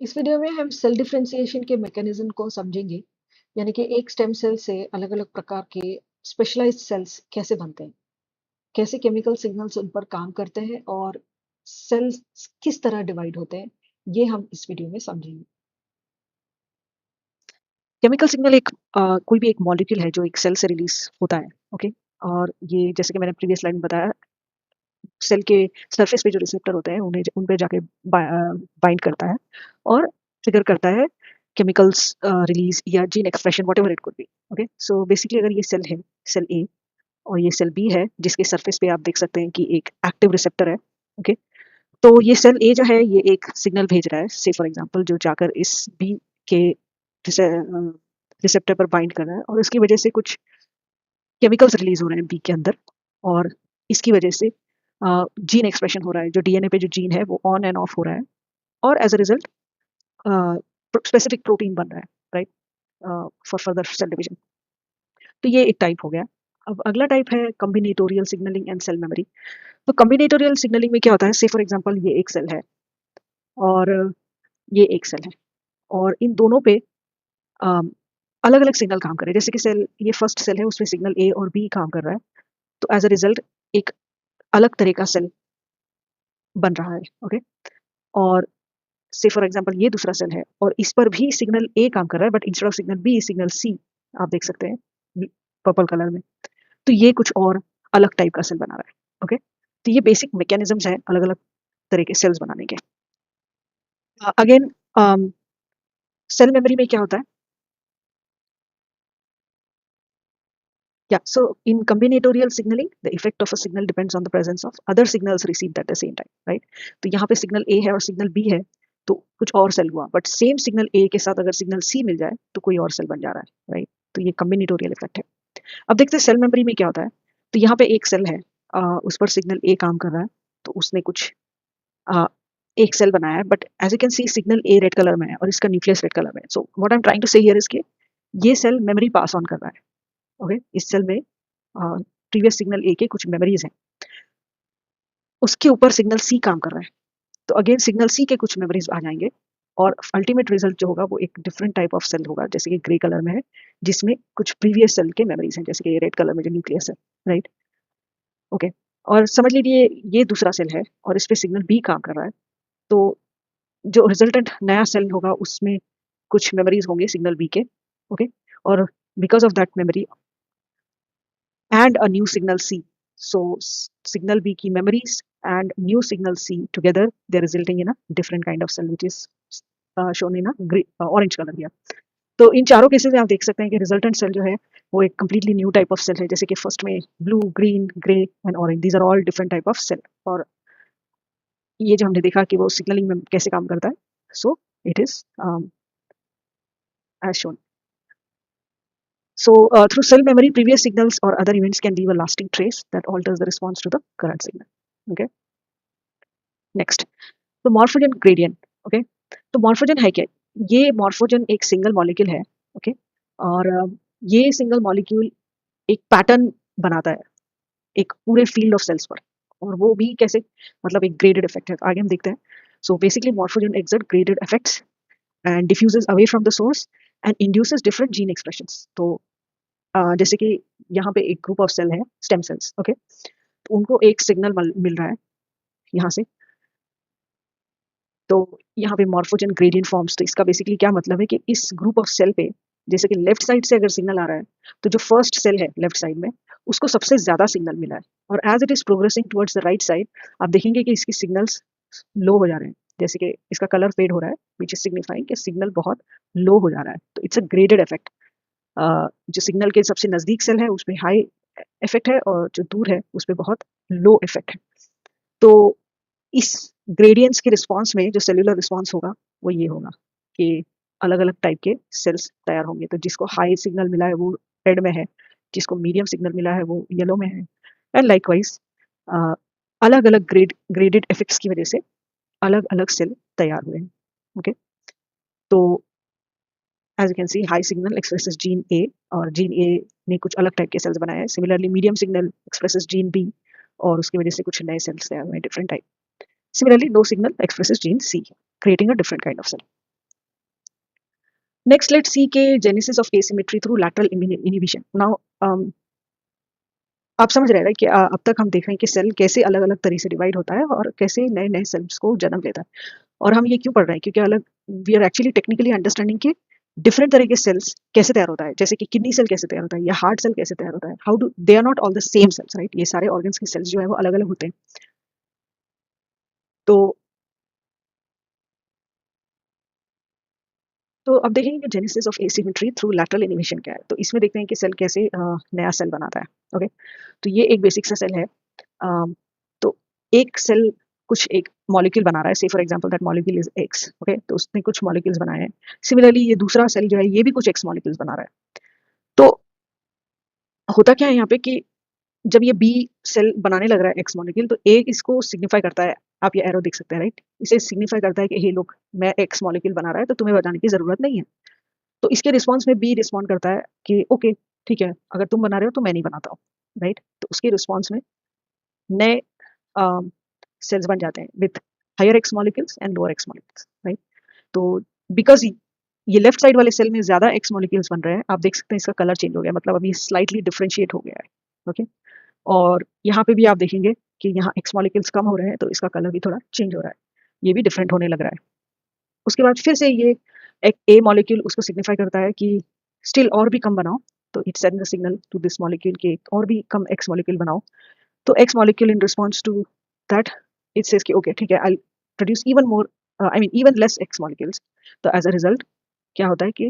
इस वीडियो में हम सेल डिफरेंशिएशन के मैकेनिज्म को समझेंगे। यानी कि एक स्टेम सेल से अलग अलग प्रकार के स्पेशलाइज्ड सेल्स कैसे बनते हैं, कैसे केमिकल सिग्नल्स उन पर काम करते हैं और सेल्स किस तरह डिवाइड होते हैं, ये हम इस वीडियो में समझेंगे। केमिकल सिग्नल कोई भी एक मॉलिक्यूल है जो एक सेल से रिलीज होता है। ओके। और ये जैसे कि मैंने प्रीवियस स्लाइड में बताया, सेल के सरफेस पे जो रिसेप्टर होते हैं उन्हें उन पे जाके बाइंड करता है और ट्रिगर करता है केमिकल्स रिलीज या gene expression what ever it could be. Okay, so basically अगर ये सेल है, सेल ए, और ये सेल बी है जिसके सरफेस पे आप देख सकते हैं कि एक एक्टिव रिसेप्टर है। ओके, तो ये सेल ए जो है ये एक सिग्नल भेज रहा है, से फॉर एग्जांपल, जो जाकर इस बी के रिसेप्टर पर बाइंड कर रहा है और इसकी वजह से कुछ केमिकल्स रिलीज हो रहे हैं बी के अंदर, और इसकी वजह से जीन एक्सप्रेशन हो रहा है, जो डीएनए पे जो जीन है वो ऑन एंड ऑफ हो रहा है, और as a result specific protein बन रहा है, right, for further cell division. तो ये एक टाइप हो गया। अब अगला टाइप है combinatorial signalling and cell memory. तो कॉम्बिनेटोरियल सिग्नलिंग में क्या होता है, से फॉर एग्जांपल ये एक सेल है और ये एक सेल है, और इन दोनों पे अलग अलग सिग्नल काम कर रहे हैं। जैसे कि सेल, ये फर्स्ट सेल है, उसमें सिग्नल ए और बी काम कर रहा है, तो एज अ रिजल्ट एक अलग तरह का सेल बन रहा है। ओके, और से फॉर एग्जांपल ये दूसरा सेल है और इस पर भी सिग्नल ए काम कर रहा है, but instead of signal B signal C आप देख सकते हैं पर्पल कलर में। तो ये कुछ और अलग टाइप का सेल बना रहा है। ओके, तो ये बेसिक मैकेनिज्म्स हैं अलग अलग तरह के सेल्स बनाने के। अगेन, सेल मेमोरी में क्या होता है? Yeah, so in combinatorial signaling, the effect of a signal depends on the presence of other signals received at the same time, right? तो यहाँ पे सिग्नल ए है और सिग्नल बी है, तो कुछ और सेल हुआ, बट सेम सिग्नल ए के साथ अगर सिग्नल सी मिल जाए तो कोई और सेल बन जा रहा है, राइट? तो ये कम्बिनेटोरियल इफेक्ट है। अब देखते हैं सेल मेमोरी में क्या होता है। तो यहाँ पे एक सेल है, उस पर सिग्नल ए काम कर रहा है, तो उसने कुछ आ, एक सेल बनाया है, but as you can see signal a red colour में है और इसका न्यूक्लियस रेड कलर में है। So what I am trying to say here is के ये सेल मेमोरी पास ऑन कर रहा है। ओके, इस सेल में प्रीवियस सिग्नल ए के कुछ मेमोरीज हैं, उसके ऊपर सिग्नल सी काम कर रहा है, तो अगेन सिग्नल सी के कुछ मेमोरीज आ जाएंगे, और अल्टीमेट रिजल्ट जो होगा वो एक डिफरेंट टाइप ऑफ सेल होगा, जैसे कि ग्रे कलर में है, जिसमें कुछ प्रीवियस सेल के मेमोरीज हैं, जैसे कि ये रेड कलर में जो न्यूक्लियस है, राइट? ओके, और समझ लीजिए ये दूसरा सेल है और इस पे सिग्नल बी काम कर रहा है, तो जो रिजल्टेंट नया सेल होगा उसमें कुछ मेमोरीज होंगे सिग्नल बी के। ओके, और because of that memory and a new signal C. So signal B key memories and new signal C together, they're resulting in a different kind of cell, which is shown in a orange color here. तो इन चारों cases में आप देख सकते हैं कि resultant cell जो है वो एक completely new type of cell है, जैसे कि फर्स्ट में blue, green, grey and orange, these are all different type of cell. और ये जो हमने देखा कि वो सिग्नलिंग में कैसे काम करता है, so it is as shown. So, through cell memory, previous signals or other events can leave a lasting trace that alters the response to the current signal. Okay. Next, तो मॉर्फोजन ग्रेडियंट। ओके, तो morphogen है क्या? ये morphogen एक single molecule है। Okay, और ये single molecule एक पैटर्न बनाता है एक पूरे फील्ड ऑफ सेल्स पर, और वो भी कैसे, मतलब एक ग्रेडेड इफेक्ट है, आगे हम देखते हैं। So basically morphogen exert graded effects and diffuses away from the source and induces different gene expressions. तो जैसे कि यहाँ पे एक ग्रुप ऑफ सेल है, स्टेम सेल्स। ओके, तो उनको एक सिग्नल मिल रहा है यहाँ से, तो यहाँ पे मॉर्फोजन ग्रेडियंट फॉर्म्स। तो इसका बेसिकली क्या मतलब है कि इस ग्रुप ऑफ सेल पे, जैसे कि लेफ्ट साइड से अगर सिग्नल आ रहा है, तो जो फर्स्ट सेल है लेफ्ट साइड में उसको सबसे ज्यादा सिग्नल मिला है, और as it is progressing towards the right side आप देखेंगे कि इसकी सिग्नल्स लो हो जा रहे हैं, जैसे कि इसका कलर फेड हो रहा है, विच इज सिग्निफाइंग कि सिग्नल बहुत लो हो जा रहा है। तो इट्स अ ग्रेडेड इफेक्ट। जो सिग्नल के सबसे नजदीक सेल है उसमें हाई इफेक्ट है, और जो दूर है उसमें बहुत लो इफेक्ट है। तो इस ग्रेडियंट्स के रिस्पॉन्स में जो सेलुलर रिस्पॉन्स होगा वो ये होगा कि अलग अलग टाइप के सेल्स तैयार होंगे। तो जिसको हाई सिग्नल मिला है वो रेड में है, जिसको मीडियम सिग्नल मिला है वो येलो में है, एंड लाइकवाइज अलग अलग ग्रेडेड इफेक्ट्स की वजह से अलग अलग सेल तैयार हुए हैं। ओके, तो as you can see high signal expresses gene A, और जीन ए ने कुछ अलग टाइप के सेल्स बनाए हैं। Similarly medium signal expresses gene B, और उसकी वजह से कुछ नए सेल्स तैयार हुए हैं, different type. Similarly, low signal expresses gene C, creating a different kind of cell. Next let's see के genesis of asymmetry through lateral inhibition. Now आप समझ रहे हैं कि अब तक हम देख रहे हैं कि सेल कैसे अलग अलग तरीके से डिवाइड होता है और कैसे नए नए सेल्स को जन्म लेता है. और हम ये क्यों पढ़ रहे हैं? क्योंकि अलग we are actually technically understanding के डिफरेंट तरह के सेल्स कैसे तैयार होता है. जैसे कि किडनी सेल कैसे तैयार होता है या हार्ट सेल कैसे तैयार होता है. How do they are not all the same cells, right. ये सारे ऑर्गन्स के सेल्स जो है वो अलग अलग होते हैं. तो अब देखेंगे कि genesis of asymmetry through lateral inhibition क्या है. तो इसमें देखते हैं कि सेल कैसे नया सेल बनाता है. ओके, तो ये एक बेसिक सा सेल है. तो एक सेल कुछ एक मॉलिक्यूल बना रहा है. से for example that molecule is x. Okay, तो उसने कुछ मॉलिक्यूल्स बनाए हैं. सिमिलरली ये दूसरा सेल जो है ये भी कुछ एक्स मॉलिक्यूल्स बना रहा है. तो होता क्या है यहाँ पे कि जब ये बी सेल बनाने लग रहा है एक्स मॉलिक्यूल, तो ए इसको सिग्निफाई करता है. आप ये एरो देख सकते हैं, राइट. इसे सिग्निफाई करता है कि हे लोग, मैं एक्स मॉलिक्यूल बना रहा है तो तुम्हें बताने की जरूरत नहीं है. तो इसके रिस्पॉन्स में बी रिस्पॉन्ड करता है कि ओके ठीक है, अगर तुम बना रहे हो तो मैं नहीं बनाता हूँ, राइट. तो उसके रिस्पॉन्स में नए सेल्स बन जाते हैं with higher X molecules and lower X molecules, right. तो बिकॉज ये लेफ्ट साइड वाले सेल में ज्यादा एक्स मॉलिक्यूल्स बन रहे हैं, आप देख सकते हैं इसका कलर चेंज हो गया, मतलब अभी स्लाइटली डिफरेंशिएट हो गया है. ओके, और यहाँ पे भी आप देखेंगे कि यहाँ एक्स मॉलिक्यूल्स कम हो रहे हैं तो इसका कलर भी थोड़ा चेंज हो रहा है, ये भी डिफरेंट होने लग रहा है. उसके बाद फिर से ये एक ए मॉलिक्यूल उसको सिग्निफाई करता है कि स्टिल और भी कम बनाओ. तो it's send the signal to this molecule कि और भी कम एक्स मॉलिक्यूल बनाओ. तो X molecule in response to that it says कि ओके ठीक है, I produce even more, I mean even less X molecules. तो एज अ रिजल्ट क्या होता है कि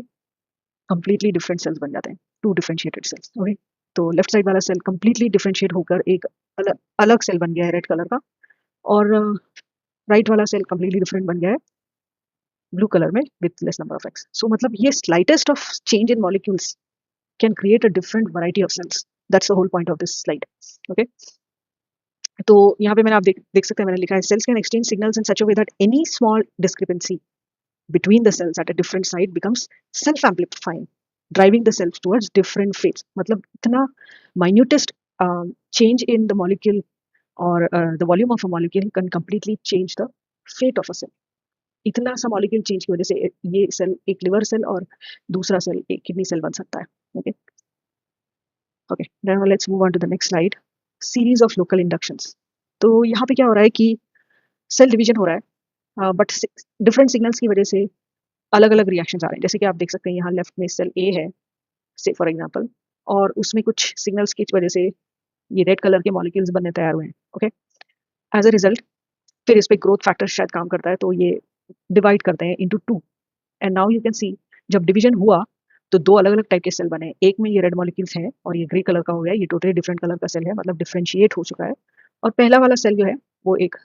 कंप्लीटली डिफरेंट सेल्स बन जाते हैं, टू डिफरेंशिएटेड सेल्स. ओके, तो लेफ्ट साइड वाला सेल कंप्लीटली डिफरेंशिएट होकर एक अलग अलग सेल बन गया है रेड कलर का, और राइट वाला सेल कंप्लीटली डिफरेंट बन गया है ब्लू कलर में with less number of X. So मतलब ये slightest of change in molecules can create a different variety of cells. That's the whole point of this slide. Okay, तो यहाँ पे मैंने आप देख सकते हैं, मैंने लिखा है cells can exchange signals in such a way that any small discrepancy between the cells at a different site becomes self-amplifying, driving the cells towards different fates. मतलब इतना minutest change in the molecule or the volume of a molecule can completely change the fate of a cell. इतना सा molecule change की वजह से ये cell एक liver cell और दूसरा सेल एक kidney cell बन सकता है. Okay, okay. Now let's move on to the next slide. Series of local inductions. तो यहाँ पे क्या हो रहा है कि सेल डिवीजन हो रहा है, बट डिफरेंट सिग्नल्स की वजह से अलग अलग रिएक्शंस आ रहे हैं. जैसे कि आप देख सकते हैं यहाँ लेफ्ट में सेल ए है से फॉर एग्जांपल, और उसमें कुछ सिग्नल्स की वजह से ये रेड कलर के मॉलिक्यूल्स बनने तैयार हुए हैं. ओके, एज अ रिजल्ट फिर इस पे ग्रोथ फैक्टर शायद काम करता है, तो ये डिवाइड करते हैं into two. And now you can सी जब डिवीजन हुआ तो दो अलग अलग टाइप के सेल बने. एक में ये रेड मॉलिक्यूल्स हैं और ये ग्रे कलर का हो गया, ये टोटली डिफरेंट कलर का सेल है, मतलब डिफरेंशिएट हो चुका है. और पहला वाला सेल जो है वो एक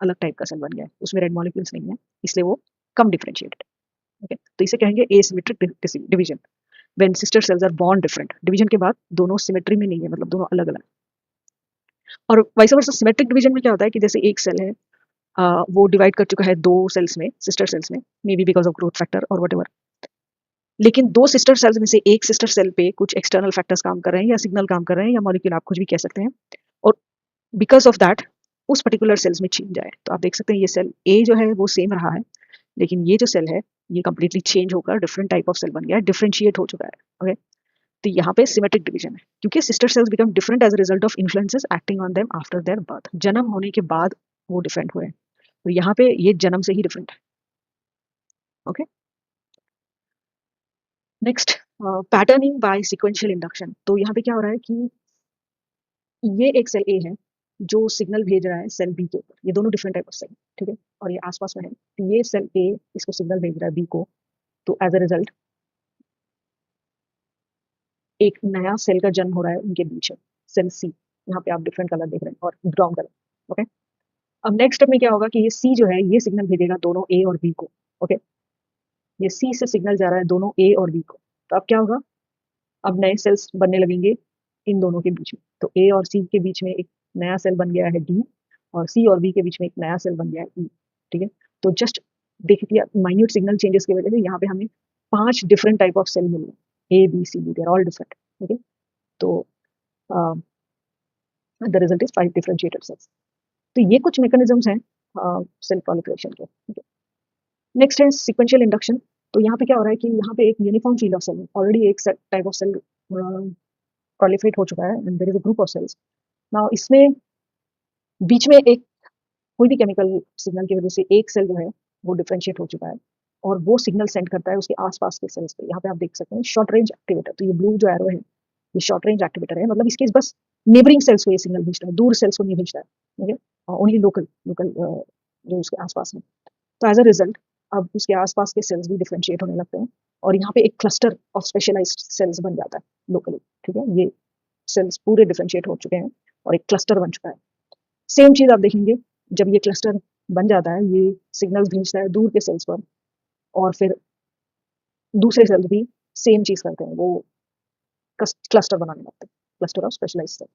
अलग टाइप का सेल बन गया है, उसमें रेड मॉलिक्यूल्स नहीं है, इसलिए वो कम डिफरेंशिएटेड. ओके, तो इसे कहेंगे asymmetric division. When sister cells are born different, division के बाद दोनों सिमेट्री में नहीं है, मतलब दोनों अलग अलग. और वाइस वर्सा सिमेट्रिक डिवीजन में क्या होता है कि जैसे एक सेल है, वो डिवाइड कर चुका है दो सेल्स में, सिस्टर सेल्स में, may be because of growth factor और वट एवर. लेकिन दो सिस्टर सेल्स में से एक सिस्टर सेल पे कुछ एक्सटर्नल फैक्टर्स काम कर रहे हैं या सिग्नल काम कर रहे हैं या मॉलिक्यूल, आप कुछ भी कह सकते हैं, और बिकॉज ऑफ दैट उस पर्टिकुलर सेल्स में चेंज आए. तो आप देख सकते हैं ये सेल ए जो है वो सेम रहा है, लेकिन ये जो सेल है ये कंप्लीटली चेंज होकर डिफरेंट टाइप ऑफ सेल बन गया है, डिफरेंशिएट हो चुका है. ओके, तो यहाँ पे सिमेट्रिक डिवीजन है क्योंकि sister cells become different as a result of influences acting on them after their birth. जन्म होने के बाद वो डिफरेंट हुए हैं, तो यहाँ पे ये जन्म से ही डिफरेंट है. Okay, next patterning by sequential induction. तो यहाँ पे क्या हो रहा है कि ये एक सेल ए है जो सिग्नल भेज रहा है सेल बी के ऊपर. ये दोनों डिफरेंट टाइप ऑफ सेल, ठीक है, और ये आसपास में है. तो ये सेल ए इसको सिग्नल भेज रहा है बी को, तो एज अ रिजल्ट एक नया सेल का जन्म हो रहा है उनके बीच में, सेल सी. यहाँ पे आप डिफरेंट कलर देख रहे हैं और ब्राउन कलर. ओके, अब नेक्स्ट स्टेप में क्या होगा कि ये सी जो है ये सिग्नल भेजेगा दोनों ए और बी को. ओके, ये सी से सिग्नल जा रहा है दोनों ए और बी को. तो अब क्या होगा, अब नए सेल्स बनने लगेंगे इन दोनों के बीच में. तो ए और सी के बीच में एक नया सेल बन गया है डी, और सी और बी के बीच में एक नया सेल बन गया है ई. ठीक है, तो जस्ट देखिए माइन्यूट सिग्नल चेंजेस की वजह से यहाँ पे हमें 5 डिफरेंट टाइप ऑफ सेल मिल रहे हैं, A B C D, they are all different. Okay, तो the result is 5 differentiated cells. तो ये कुछ मैकेनिज्म्स हैं सेल प्रोलिफरेशन के. नेक्स्ट है सीक्वेंशियल इंडक्शन. तो यहाँ पे क्या हो रहा है कि यहाँ पे एक uniform field of cell already एक टाइप ऑफ सेल प्रोलिफरेट हो चुका है and there is a group of cells. Now इसमें बीच में एक कोई भी केमिकल सिग्नल की वजह से एक सेल जो है वो डिफरेंशिएट हो चुका है और वो सिग्नल सेंड करता है उसके आसपास के सेल्स पे। यहाँ पे आप देख सकते हैं शॉर्ट रेंज एक्टिवेटर, तो ये ब्लू जो एरो है ये शॉर्ट रेंज एक्टिवेटर है, मतलब इसके बस नेबरिंग सेल्स को ये सिग्नल भेजता है, दूर सेल्स को नहीं भेजता है। ओके, ओनली लोकल लोकल जो उसके आसपास है। तो एज अ रिजल्ट अब उसके आसपास के सेल्स भी डिफरेंशिएट होने लगते हैं और यहाँ पे एक क्लस्टर ऑफ स्पेशलाइज्ड सेल्स बन जाता है लोकली। ठीक है, ये सेल्स पूरे डिफरेंशिएट हो चुके हैं और एक क्लस्टर बन चुका है। सेम चीज आप देखेंगे जब ये क्लस्टर बन जाता है, ये सिग्नल्स भेजता है दूर के सेल्स पर और फिर दूसरे सेल्स भी सेम चीज करते हैं, वो क्लस्टर बनाने लगते हैं, क्लस्टर ऑफ स्पेशलाइज्ड सेल्स।